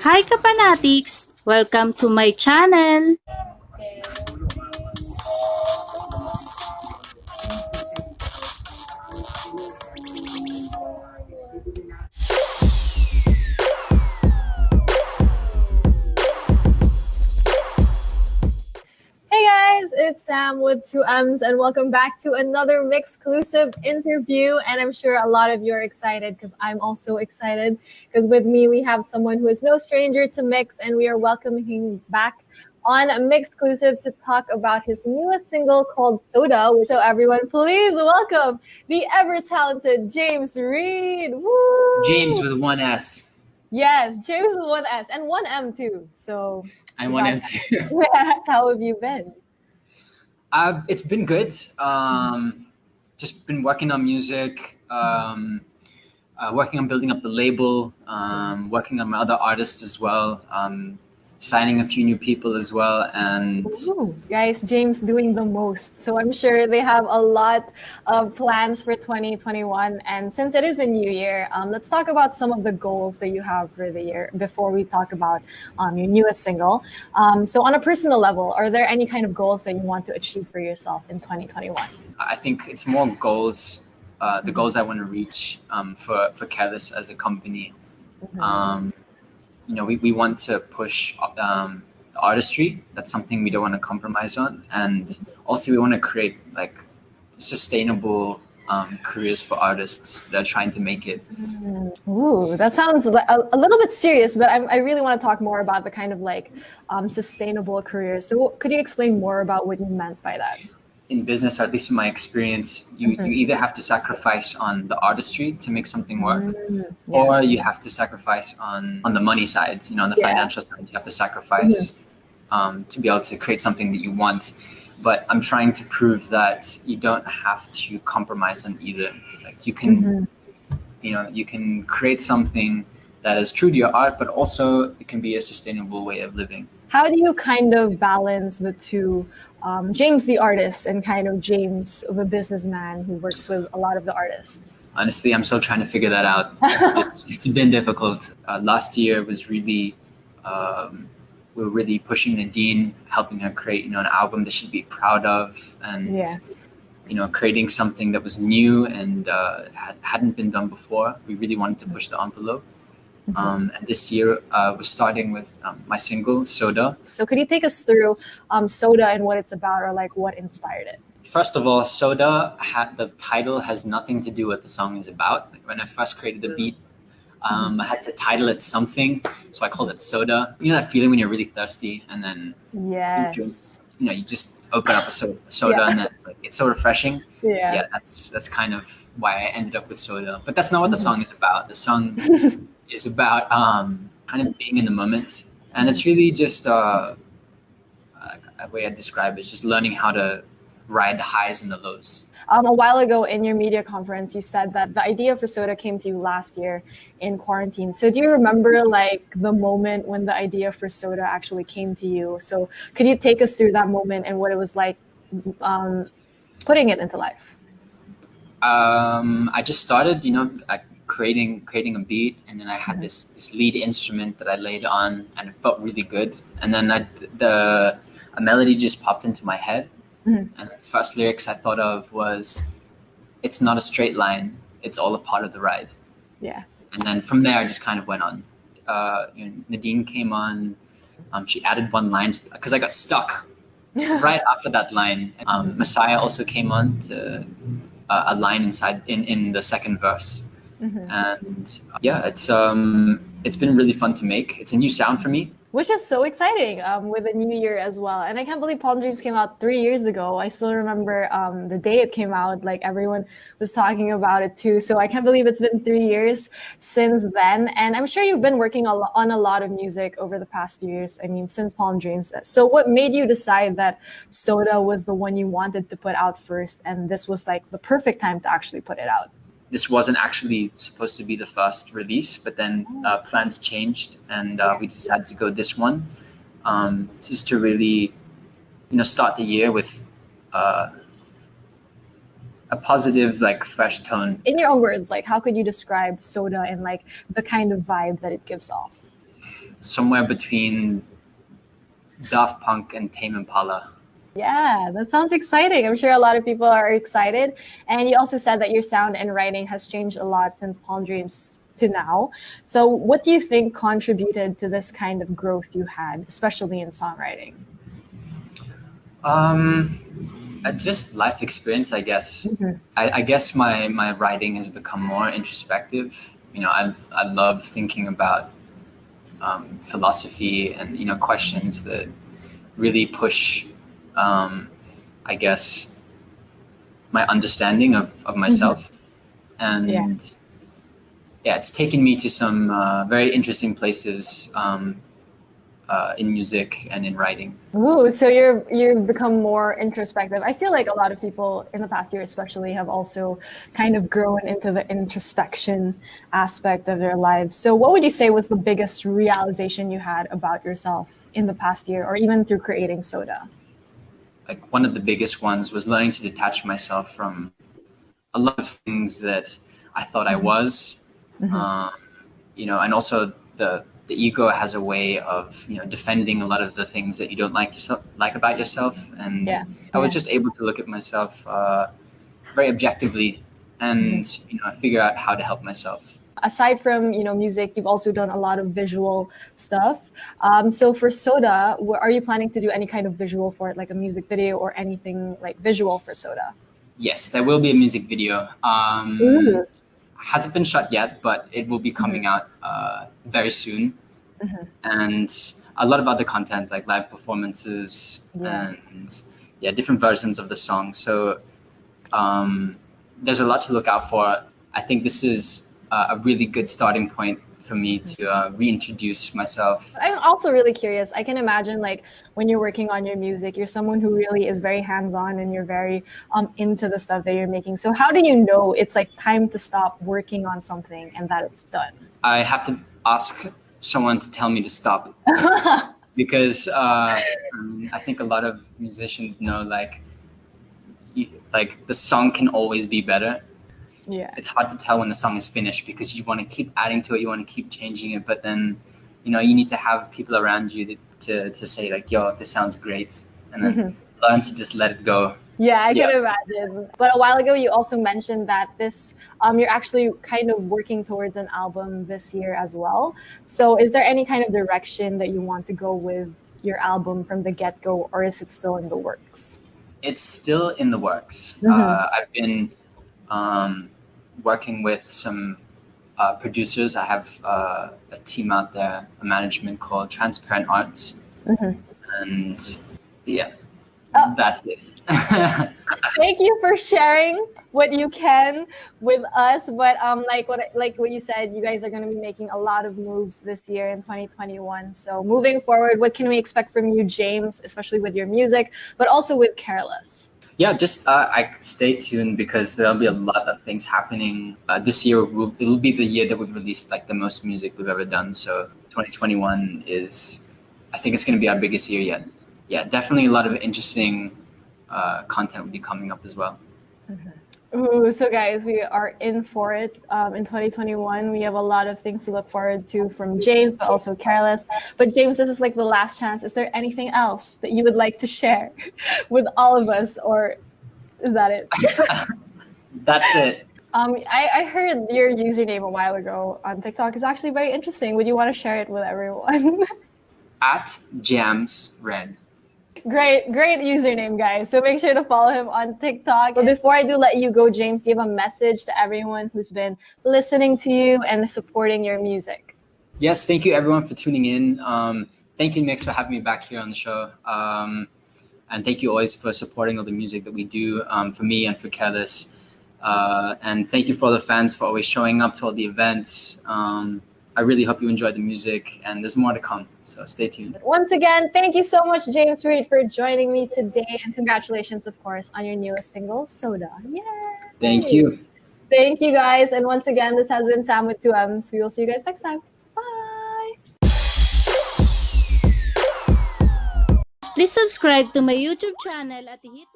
Hi Kapanatics! Welcome to my channel! Hey guys, it's Sam with 2M's and welcome back to another Myxclusive interview. And I'm sure a lot of you are excited because I'm also excited because with me we have someone who is no stranger to Myx and we are welcoming him back on Myxclusive to talk about his newest single called Soda. So everyone, please welcome the ever-talented James Reid. Woo! James with one S. Yes, James with one S and one M too. So And one M too. yeah, how have you been? It's been good. Just been working on music, working on building up the label, working on my other artists as well, signing a few new people as well. And Ooh, guys, James doing the most. So I'm sure they have a lot of plans for 2021. And since it is a new year, let's talk about some of the goals that you have for the year before we talk about your newest single. So on a personal level, are there any kind of goals that you want to achieve for yourself in 2021? I think it's more goals, the goals I want to reach for Careless as a company. We want to push the artistry. That's something we don't want to compromise on. And also we want to create like sustainable careers for artists that are trying to make it. Ooh, that sounds like a little bit serious, but I really want to talk more about the kind of like sustainable careers. So could you explain more about what you meant by that? In business, or at least in my experience, you either have to sacrifice on the artistry to make something work, or you have to sacrifice on the money side, on the financial side. You have to sacrifice to be able to create something that you want. But I'm trying to prove that you don't have to compromise on either. Like you can, you can create something that is true to your art, but also it can be a sustainable way of living. How do you kind of balance the two, James the artist and kind of James the businessman who works with a lot of the artists? Honestly, I'm still trying to figure that out. It's been difficult. Last year was really, we were really pushing Nadine, helping her create, an album that she'd be proud of, and creating something that was new and hadn't been done before. We really wanted to push the envelope. And this year, we're starting with my single, Soda. So could you take us through Soda and what it's about, or like what inspired it? First of all, Soda, the title has nothing to do with what the song is about. When I first created the beat, I had to title it something, so I called it Soda. You know that feeling when you're really thirsty and then you drink, you just open up a soda and then it's so refreshing. Yeah, that's kind of why I ended up with Soda. But that's not what the song is about. The song is about kind of being in the moment, and it's really just a way I describe it is just learning how to ride the highs and the lows. A while ago in your media conference, you said that the idea for Soda came to you last year in quarantine. So do you remember like the moment when the idea for Soda actually came to you? So could you take us through that moment and what it was like putting it into life? I just started, creating a beat, and then I had this lead instrument that I laid on, and it felt really good. And then a melody just popped into my head. And the first lyrics I thought of was, "It's not a straight line, it's all a part of the ride." Yeah. And then from there, I just kind of went on. Nadine came on. She added one line because I got stuck right after that line. Messiah also came on to a line inside in the second verse. And it's been really fun to make. It's a new sound for me, which is so exciting with a new year as well. And I can't believe Palm Dreams came out 3 years ago. I still remember the day it came out, like everyone was talking about it too. So I can't believe it's been 3 years since then. And I'm sure you've been working on a lot of music over the past years. I mean, since Palm Dreams. So what made you decide that Soda was the one you wanted to put out first, and this was like the perfect time to actually put it out? This wasn't actually supposed to be the first release, but then plans changed, and we decided to go this one, just to really, start the year with a positive, like fresh tone. In your own words, like how could you describe Soda and like the kind of vibe that it gives off? somewhere between Daft Punk and Tame Impala. Yeah, that sounds exciting. I'm sure a lot of people are excited. And you also said that your sound and writing has changed a lot since Palm Dreams to now. So what do you think contributed to this kind of growth you had, especially in songwriting? Just life experience, I guess. I guess my writing has become more introspective. I love thinking about philosophy and questions that really push, I guess, my understanding of myself. And it's taken me to some very interesting places in music and in writing. Ooh, so you've become more introspective. I feel like a lot of people in the past year especially have also kind of grown into the introspection aspect of their lives. So what would you say was the biggest realization you had about yourself in the past year, or even through creating Soda? Like, one of the biggest ones was learning to detach myself from a lot of things that I thought I was. And also the ego has a way of defending a lot of the things that you don't like about yourself, and I was just able to look at myself very objectively and figure out how to help myself. Aside from music, you've also done a lot of visual stuff. So for Soda, are you planning to do any kind of visual for it, like a music video or anything like visual for Soda? Yes, there will be a music video. Hasn't been shot yet, but it will be coming out very soon. And a lot of other content, like live performances and different versions of the song. So there's a lot to look out for. I think this is a really good starting point for me to reintroduce myself. I'm also really curious. I can imagine, like, when you're working on your music, you're someone who really is very hands-on and you're very into the stuff that you're making. So how do you know it's like time to stop working on something and that it's done? I have to ask someone to tell me to stop. Because I think a lot of musicians know, like the song can always be better. Yeah, it's hard to tell when the song is finished because you want to keep adding to it, you want to keep changing it, but then you need to have people around you to say, like, yo, this sounds great, and then learn to just let it go. Yeah, I can imagine. But a while ago, you also mentioned that this you're actually kind of working towards an album this year as well. So is there any kind of direction that you want to go with your album from the get-go, or is it still in the works? It's still in the works. I've been working with some producers. I have a team out there, a management called Transparent Arts. And that's it. Thank you for sharing what you can with us. But like what you said, you guys are going to be making a lot of moves this year in 2021. So moving forward, what can we expect from you, James, especially with your music, but also with Careless? Yeah, just I stay tuned because there'll be a lot of things happening. This year it'll be the year that we've released like the most music we've ever done. So 2021 I think it's going to be our biggest year yet. Yeah, definitely a lot of interesting content will be coming up as well. Ooh, so guys, we are in for it in 2021. We have a lot of things to look forward to from James, but also Careless. But James, this is like the last chance. Is there anything else that you would like to share with all of us, or is that it? That's it. I heard your username a while ago on TikTok is actually very interesting. Would you want to share it with everyone? @JamsRed. Great username, guys. So make sure to follow him on TikTok. But before I do let you go, James, do you have a message to everyone who's been listening to you and supporting your music? Yes, thank you everyone for tuning in. Thank you, Myx, for having me back here on the show. And thank you always for supporting all the music that we do for me and for Careless. And thank you for all the fans for always showing up to all the events. I really hope you enjoyed the music, and there's more to come, so stay tuned. Once again, thank you so much, James Reid, for joining me today, and congratulations, of course, on your newest single, Soda. Yeah. Thank you. Thank you, guys, and once again, this has been Sam with 2M's. We will see you guys next time. Bye. Please subscribe to my YouTube channel at hit